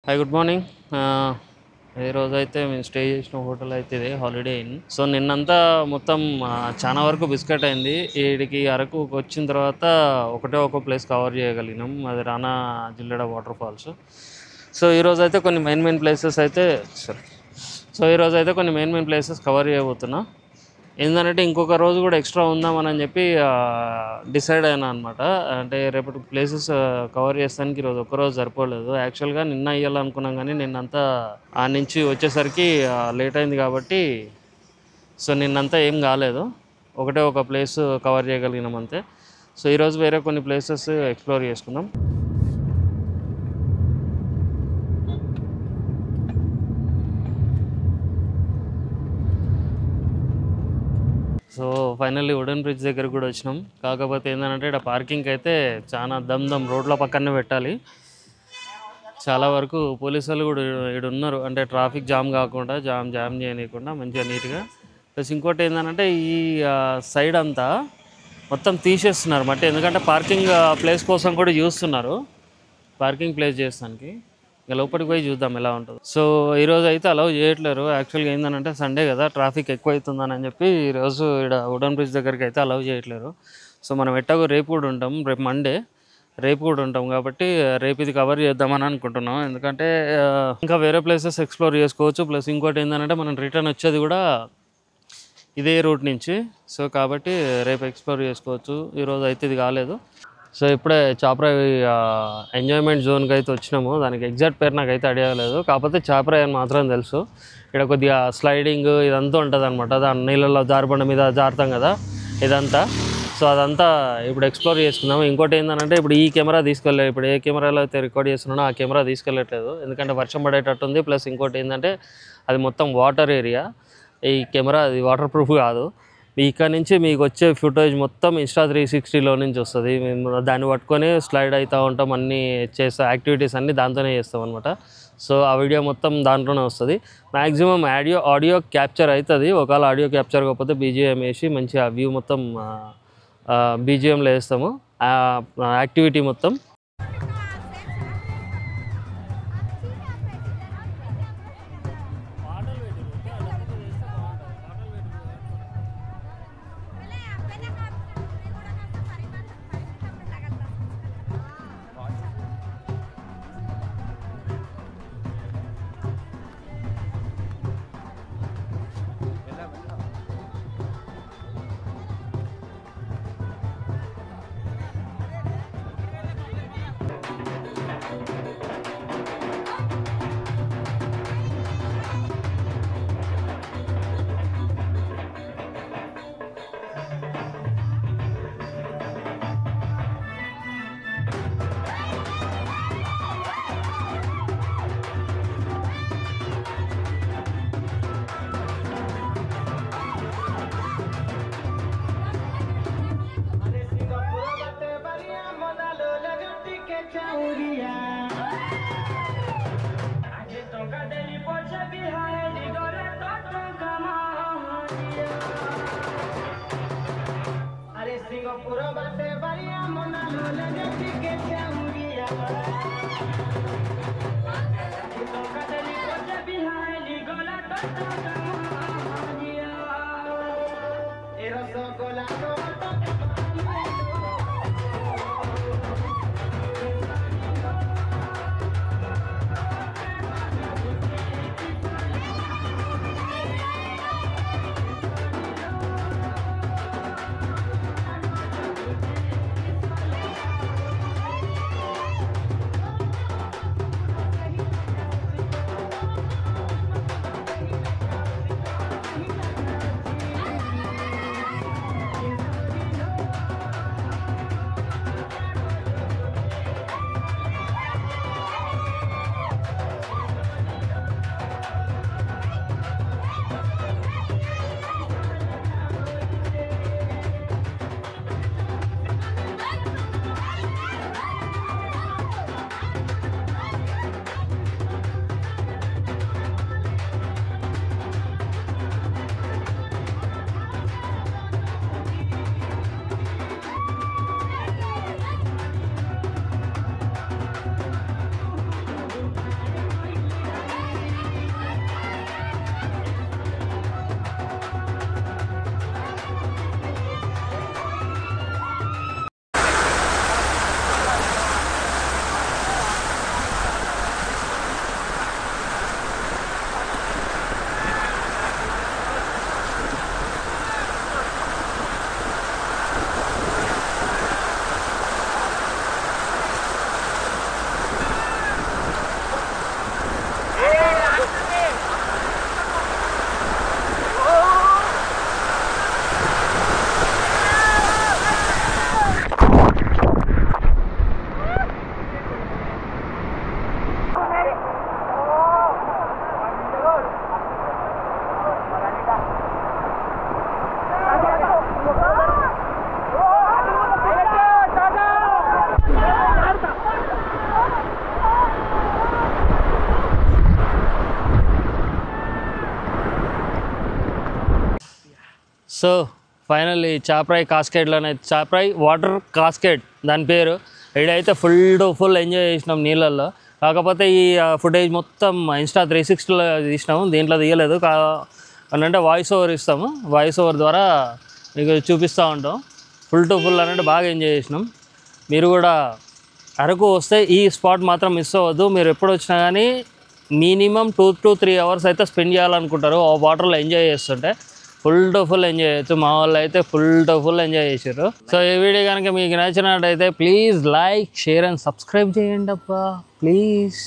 Hi good morning. ఈ రోజైతే మేము స్టే చేసిన హోటల్ అయితే ఇదే హాలిడే ఇన్. సో నిన్నంతా మొత్తం చాలా వరకు బిస్కెట్ అయింది. ఈడికి అరకు వచ్చిన తర్వాత ఒకటే ఒక ప్లేస్ కవర్ చేయగలిగినాం, అది రానా జిల్లెడ వాటర్ ఫాల్స్. సో ఈరోజు అయితే కొన్ని మెయిన్ ప్లేసెస్ అయితే కొన్ని మెయిన్ ప్లేసెస్ కవర్ చేయబోతున్నా. ఏంటంటే ఇంకొక రోజు కూడా ఎక్స్ట్రా ఉందామని చెప్పి డిసైడ్ అయినా అనమాట. అంటే రేపటి ప్లేసెస్ కవర్ చేస్తానికి ఈరోజు ఒక్కరోజు సరిపోలేదు. యాక్చువల్గా నిన్న అయ్యాలనుకున్నాం కానీ నిన్నంతా ఆ నుంచి వచ్చేసరికి లేట్ అయింది కాబట్టి సో నిన్నంతా ఏం కాలేదు. ఒకటే ఒక ప్లేస్ కవర్ చేయగలిగినాం అంతే. సో ఈరోజు వేరే కొన్ని ప్లేసెస్ ఎక్స్ప్లోర్ చేసుకుందాం. సో ఫైనల్లీ వుడెన్ బ్రిడ్జ్ దగ్గర కూడా వచ్చినాం. కాకపోతే ఏంటంటే ఇక్కడ పార్కింగ్ అయితే చాలా దమ్ రోడ్ల పక్కనే పెట్టాలి. చాలా వరకు పోలీసు వాళ్ళు కూడా ఇక్కడ ఉన్నారు, అంటే ట్రాఫిక్ జామ్ కాకుండా జామ్ చేయనీయకుండా మంచిగా నీట్గా. ప్లస్ ఇంకోటి ఏంటంటే ఈ సైడ్ అంతా మొత్తం తీసేస్తున్నారు మట్టి, ఎందుకంటే పార్కింగ్ ప్లేస్ కోసం కూడా చూస్తున్నారు, పార్కింగ్ ప్లేస్ చేస్తానికి. ఇక లోపలికి పోయి చూద్దాం ఎలా ఉంటుంది. సో ఈరోజు అయితే అలౌ చేయట్లేరు. యాక్చువల్గా ఏంటంటే సండే కదా, ట్రాఫిక్ ఎక్కువ అవుతుందని చెప్పి ఈరోజు ఇక్కడ వుడెన్ బ్రిడ్జ్ దగ్గరికి అయితే అలౌ చేయట్లేరు. సో మనం ఎట్టాగో రేపు కూడా ఉంటాం, రేపు మండే రేపు కూడా ఉంటాం కాబట్టి రేపు ఇది కవర్ చేద్దామని అనుకుంటున్నాం. ఎందుకంటే ఇంకా వేరే ప్లేసెస్ ఎక్స్ప్లోర్ చేసుకోవచ్చు. ప్లస్ ఇంకోటి ఏంటంటే మనం రిటర్న్ వచ్చేది కూడా ఇదే రూట్ నుంచి. సో కాబట్టి రేపు ఎక్స్ప్లోర్ చేసుకోవచ్చు. ఈరోజు అయితే ఇది కాలేదు. సో ఇప్పుడే చాప్రాయ్ ఎంజాయ్మెంట్ జోన్కి అయితే వచ్చినాము. దానికి ఎగ్జాక్ట్ పేరు నాకు అయితే ఐడియా లేదు, కాకపోతే చాప్రాయ్ అని మాత్రం తెలుసు. ఇక్కడ కొద్దిగా స్లైడింగ్ ఇదంతా ఉంటుంది అనమాట. దాని నీళ్ళలో జారుబండ మీద జారుతాం కదా ఇదంతా. సో అదంతా ఇప్పుడు ఎక్స్ప్లోర్ చేసుకుందాము. ఇంకోటి ఏంటంటే ఇప్పుడు ఈ కెమెరా తీసుకెళ్ళలేదు, ఇప్పుడు ఏ కెమెరాలో అయితే రికార్డ్ చేస్తున్నానో ఆ కెమెరా తీసుకెళ్ళట్లేదు, ఎందుకంటే వర్షం పడేటట్టుంది. ప్లస్ ఇంకోటి ఏంటంటే అది మొత్తం వాటర్ ఏరియా, ఈ కెమెరా అది వాటర్ ప్రూఫ్ కాదు. ఇక్కడ నుంచి మీకు వచ్చే ఫుటేజ్ మొత్తం Insta360లో నుంచి వస్తుంది. మేము దాన్ని పట్టుకొని స్లైడ్ అవుతూ ఉంటాం, అన్నీ చేస్తాం, యాక్టివిటీస్ అన్నీ దాంతోనే చేస్తాం అనమాట. సో ఆ వీడియో మొత్తం దాంట్లోనే వస్తుంది. మ్యాక్సిమం ఆడియో క్యాప్చర్ అవుతుంది. ఒకవేళ ఆడియో క్యాప్చర్ కాకపోతే బీజిఎం వేసి మంచిగా వ్యూ మొత్తం బీజిఎంలో వేస్తాము, యాక్టివిటీ మొత్తం. సో ఫైనల్లీ చాప్రాయ్ కాస్కేట్లోనే చాప్రాయ్ వాటర్ కాస్కేట్ దాని పేరు. ఇడైతే ఫుల్ ఎంజాయ్ చేసినాం నీళ్ళల్లో. కాకపోతే ఈ ఫుటేజ్ మొత్తం ఇన్స్టా 360లో తీసినాము, దీంట్లో తీయలేదు. అంటే వాయిస్ ఓవర్ ఇస్తాము, వాయిస్ ఓవర్ ద్వారా మీకు చూపిస్తూ ఉంటాం. ఫుల్ అంటే బాగా ఎంజాయ్ చేసినాం. మీరు కూడా అరకు వస్తే ఈ స్పాట్ మాత్రం మిస్ అవ్వద్దు. మీరు ఎప్పుడు వచ్చినా కానీ మినిమం 2 to 3 hours అయితే స్పెండ్ చేయాలనుకుంటారు ఆ వాటర్లో ఎంజాయ్ చేస్తుంటే. ఫుల్ ఎంజాయ్ చేయొచ్చు. మా వాళ్ళు అయితే ఫుల్ ఎంజాయ్ చేశారు. సో ఈ వీడియో కనుక మీకు నచ్చినట్టయితే please like, share and subscribe చేయండి అబ్బా ప్లీజ్.